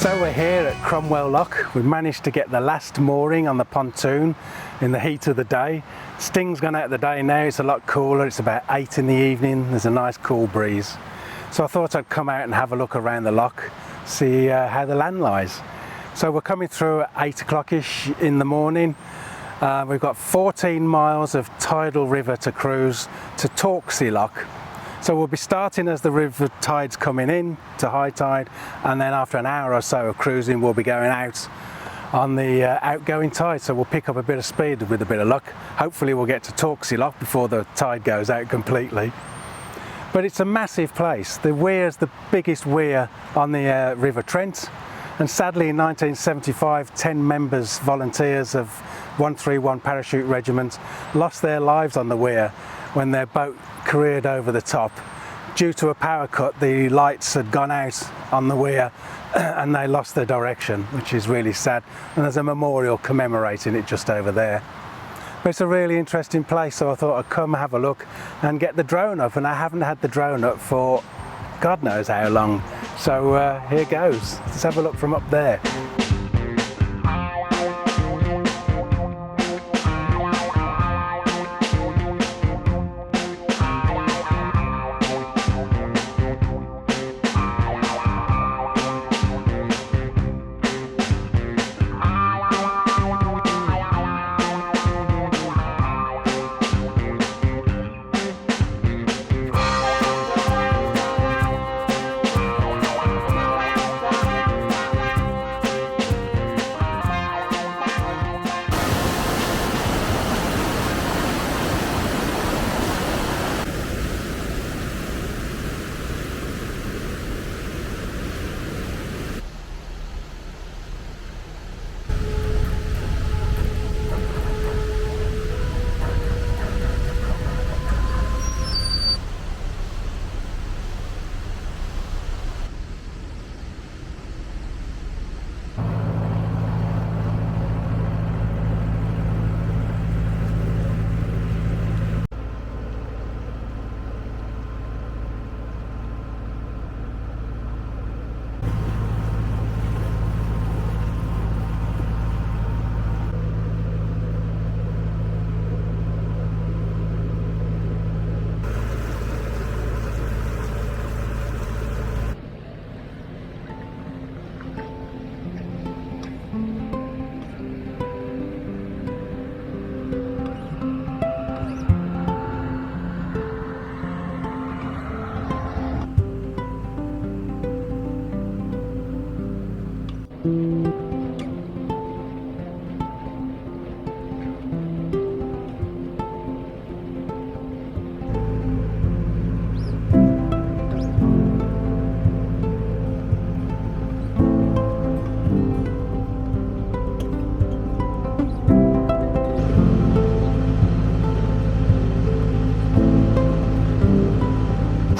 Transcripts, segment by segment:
So we're here at Cromwell Lock. We've managed to get the last mooring on the pontoon in the heat of the day. Sting's gone out of the day now, it's a lot cooler, it's about 8 in the evening, there's a nice cool breeze. So I thought I'd come out and have a look around the lock, see how the land lies. So we're coming through at 8 o'clock-ish in the morning. We've got 14 miles of tidal river to cruise to Torksey Lock. So we'll be starting as the river tide's coming in to high tide, and then after an hour or so of cruising we'll be going out on the outgoing tide. So we'll pick up a bit of speed with a bit of luck. Hopefully we'll get to Torksey Lock before the tide goes out completely. But it's a massive place. The weir's the biggest weir on the River Trent, and sadly in 1975 10 members, volunteers of 131 Parachute Regiment lost their lives on the weir when their boat careered over the top. Due to a power cut, the lights had gone out on the weir and they lost their direction, which is really sad. And there's a memorial commemorating it just over there. But it's a really interesting place, so I thought I'd come have a look and get the drone up, and I haven't had the drone up for God knows how long. So here goes. Let's have a look from up there.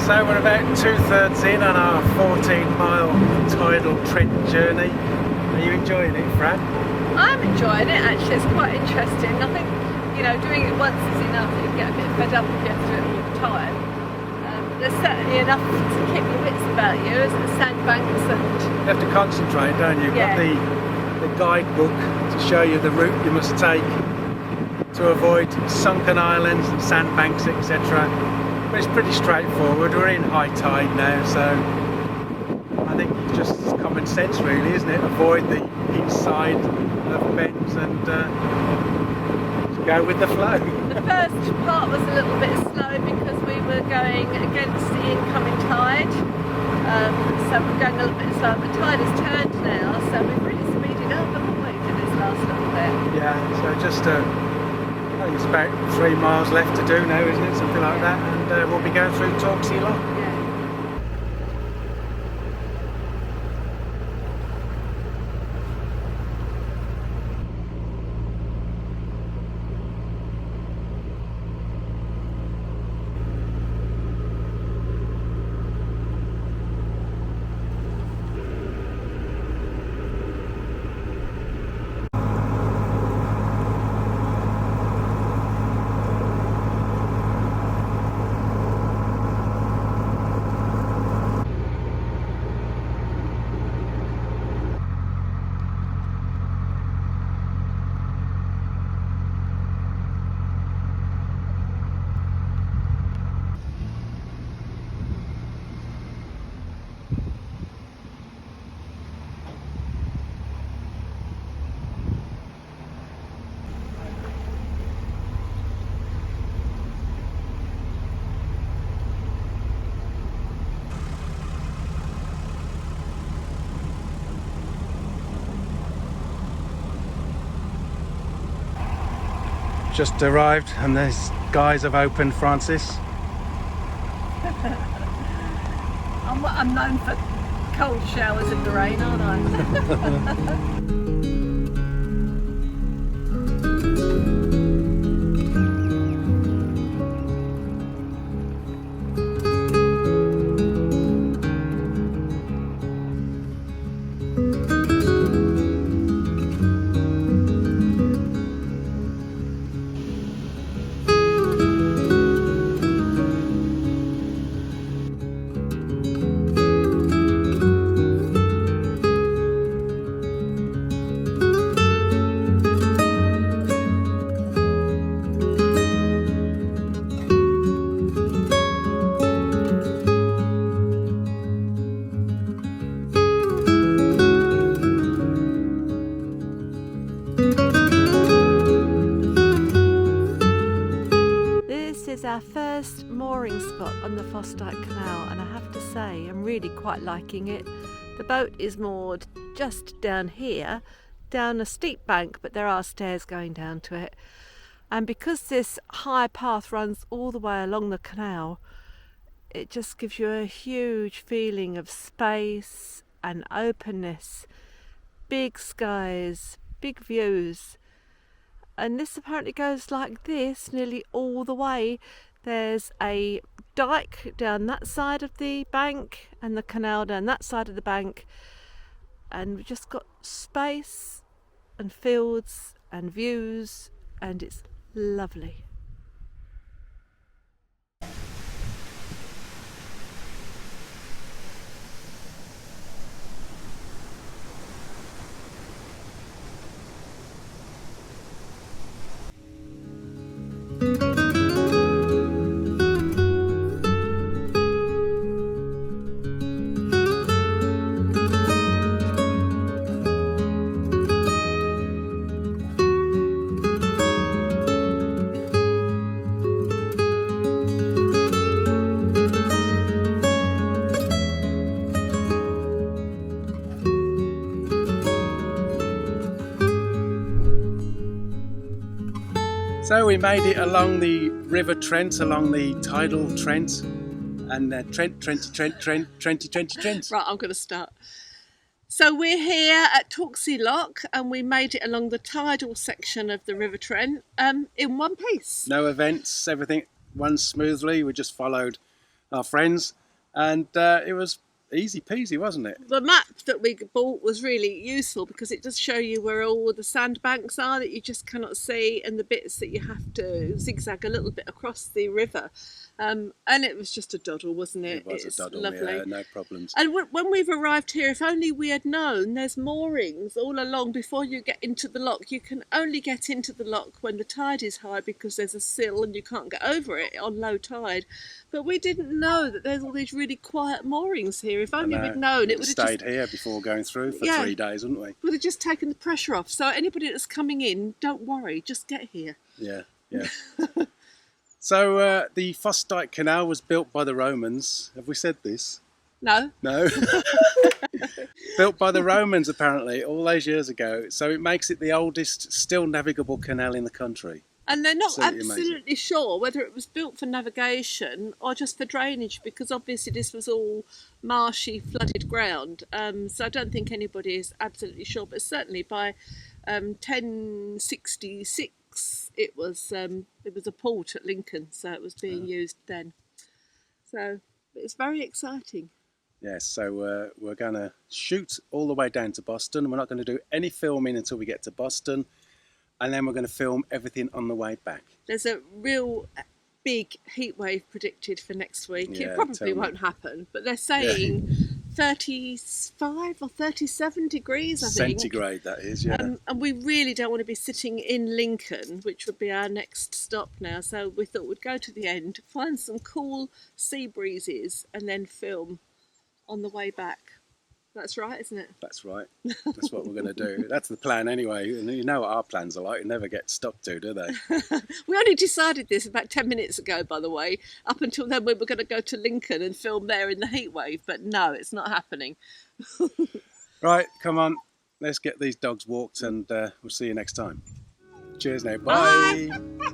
So we're about 2/3 in on our 14-mile Tidal Trent journey. Are you enjoying it, Fran? I'm enjoying it actually, it's quite interesting. I think, you know, doing it once is enough. You get a bit fed up if you have to do it all the time. There's certainly enough to keep your wits about you, as the sandbanks and... You have to concentrate, don't you? You've Yeah. got the guidebook to show you the route you must take to avoid sunken islands and sandbanks, etc. But it's pretty straightforward. We're in high tide now, so I think it's just common sense really, isn't it? Avoid the each side of bends and go with the flow. The first part was a little bit slow because we were going against the incoming tide, so we're going a little bit slow. The tide has turned now, so we've really speeded up, haven't we, for this last little bit? Yeah, so just I think it's about 3 miles left to do now, isn't it? Something like that, and we'll be going through Torksey Lock. just arrived and the skies have opened, Francis. I'm known for cold showers in the rain, aren't I? Our first mooring spot on the Fossdyke Canal, and I have to say I'm really quite liking it. The boat is moored just down here, down a steep bank, but there are stairs going down to it, and because this high path runs all the way along the canal, it just gives you a huge feeling of space and openness, big skies, big views. And this apparently goes like this nearly all the way. There's a dike down that side of the bank and the canal down that side of the bank, and we've just got space and fields and views, and it's lovely. So we made it along the River Trent, along the Tidal Trent, and Trent. Right, I'm going to start. So we're here at Torksey Lock, and we made it along the tidal section of the River Trent in one piece. No events, everything runs smoothly. We just followed our friends, and it was easy peasy, wasn't it? The map that we bought was really useful because it does show you where all the sandbanks are that you just cannot see, and the bits that you have to zigzag a little bit across the river. And it was just a doddle, wasn't it? It was It's a doddle, lovely. yeah, no problems. And when we've arrived here, if only we had known, there's moorings all along before you get into the lock. You can only get into the lock when the tide is high because there's a sill and you can't get over it on low tide. But we didn't know that there's all these really quiet moorings here. If only we'd known, it would have stayed here before going through for 3 days, wouldn't we? Would have just taken the pressure off. So anybody that's coming in, don't worry, just get here. Yeah, yeah. So the Fossdyke Canal was built by the Romans. Have we said this? No. No. Built by the Romans, apparently, all those years ago. So it makes it the oldest still navigable canal in the country. And they're not Absolutely absolutely sure whether it was built for navigation or just for drainage, because obviously this was all marshy, flooded ground. So I don't think anybody is absolutely sure, but certainly by 1066 it was a port at Lincoln, so it was being used then. So it's very exciting. Yes, so we're going to shoot all the way down to Boston. We're not going to do any filming until we get to Boston. And then we're going to film everything on the way back. There's a real big heat wave predicted for next week. Yeah, it probably won't happen, but they're saying 35 or 37 degrees, I think. Centigrade, that is, yeah. And we really don't want to be sitting in Lincoln, which would be our next stop now. So we thought we'd go to the end, find some cool sea breezes, and then film on the way back. That's right, isn't it? That's right. That's what we're going to do. That's the plan anyway. And you know what our plans are like. They never get stuck to, do they? We only decided this about 10 minutes ago, by the way. Up until then, we were going to go to Lincoln and film there in the heat wave. But no, it's not happening. Right, come on. Let's get these dogs walked and we'll see you next time. Cheers now. Bye. Bye.